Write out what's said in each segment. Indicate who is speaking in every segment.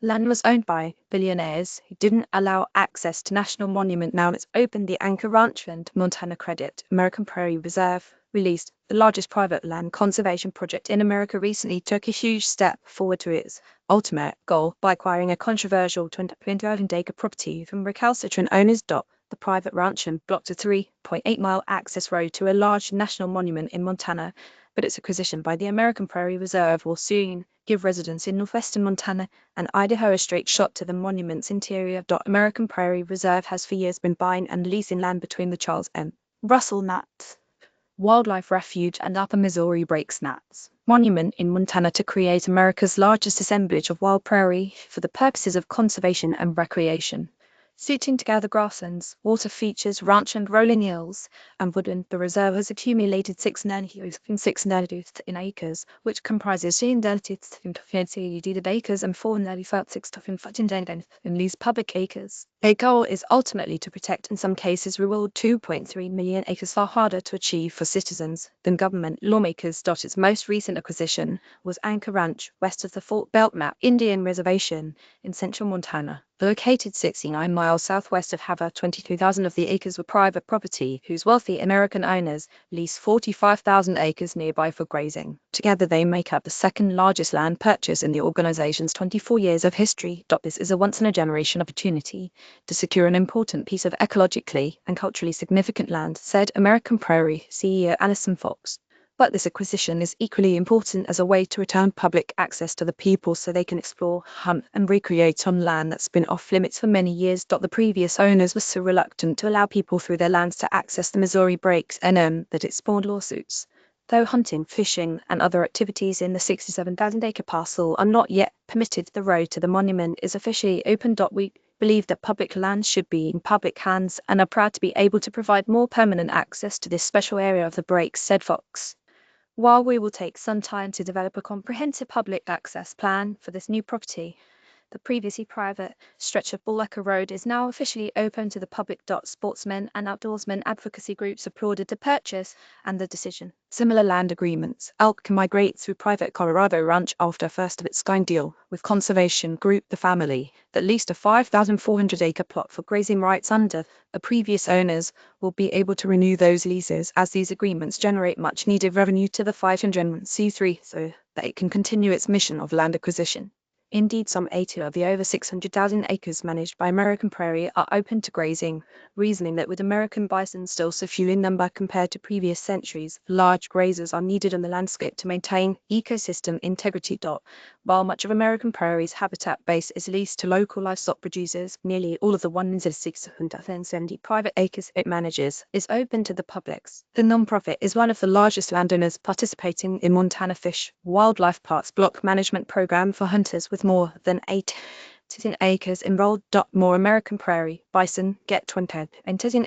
Speaker 1: Land was owned by billionaires who didn't allow access to national monument. Now it's opened the Anchor Ranchland, Montana Credit, American Prairie Reserve, released the largest private land conservation project in America, recently took a huge step forward to its ultimate goal by acquiring a controversial 20,000-acre property from recalcitrant owners. The private ranchland blocked a 3.8-mile access road to a large national monument in Montana, but its acquisition by the American Prairie Reserve will soon give residents in northwestern Montana and Idaho a straight shot to the monument's interior. American Prairie Reserve has for years been buying and leasing land between the Charles M. Russel Nat Wildlife Refuge and Upper Missouri Breaks Nats Monument in Montana to create America's largest assemblage of wild prairie for the purposes of conservation and recreation. Suiting together grasslands, water features, ranchland, rolling hills, and woodland, the reserve has accumulated 6 acres, which comprises 330 acres and 446 in these public acres. A goal is ultimately to protect, in some cases, rural 2.3 million acres, far harder to achieve for citizens than government lawmakers. Its most recent acquisition was Anchor Ranch, west of the Fort Belknap Indian Reservation in central Montana. Located 69 miles southwest of Havre, 22,000 of the acres were private property, whose wealthy American owners leased 45,000 acres nearby for grazing. Together they make up the second largest land purchase in the organization's 24 years of history. This is a once-in-a-generation opportunity to secure an important piece of ecologically and culturally significant land, said American Prairie CEO Alison Fox. But this acquisition is equally important as a way to return public access to the people so they can explore, hunt, and recreate on land that's been off limits for many years. The previous owners were so reluctant to allow people through their lands to access the Missouri Breaks NM that it spawned lawsuits. Though hunting, fishing, and other activities in the 67,000-acre parcel are not yet permitted, the road to the monument is officially open. We believe that public lands should be in public hands and are proud to be able to provide more permanent access to this special area of the Breaks, said Fox. While we will take some time to develop a comprehensive public access plan for this new property, the previously private stretch of Bullacre Road is now officially open to the public. Sportsmen and outdoorsmen advocacy groups applauded the purchase and the decision. Similar land agreements. Elk can migrate through private Colorado Ranch after a first-of-its-kind deal with conservation group The Family that leased a 5,400-acre plot for grazing rights under the previous owners will be able to renew those leases as these agreements generate much-needed revenue to the 501c3 so that it can continue its mission of land acquisition. Indeed, some 80 of the over 600,000 acres managed by American Prairie are open to grazing, reasoning that with American bison still so few in number compared to previous centuries, large grazers are needed on the landscape to maintain ecosystem integrity. While much of American Prairie's habitat base is leased to local livestock producers, nearly all of the 1,670 private acres it manages is open to the public. The nonprofit is one of the largest landowners participating in Montana Fish Wildlife Parks block management program for hunters with more than 18 acres enrolled. More American prairie bison get 20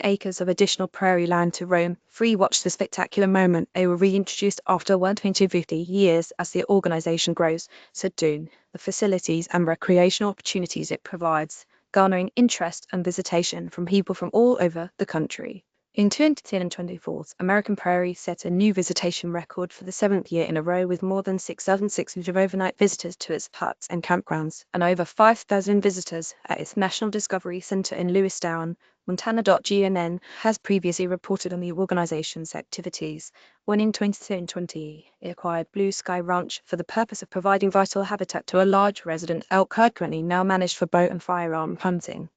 Speaker 1: acres of additional prairie land to roam free. Watch the spectacular moment they were reintroduced after 150 years as the organization grows, said Dune. The facilities and recreational opportunities it provides, garnering interest and visitation from people from all over the country. In 2024, American Prairie set a new visitation record for the 7th year in a row with more than 6,600 overnight visitors to its huts and campgrounds, and over 5,000 visitors at its National Discovery Center in Lewistown, Montana. GNN has previously reported on the organization's activities when in 2020 it acquired Blue Sky Ranch for the purpose of providing vital habitat to a large resident elk herd currently now managed for bow and firearm hunting.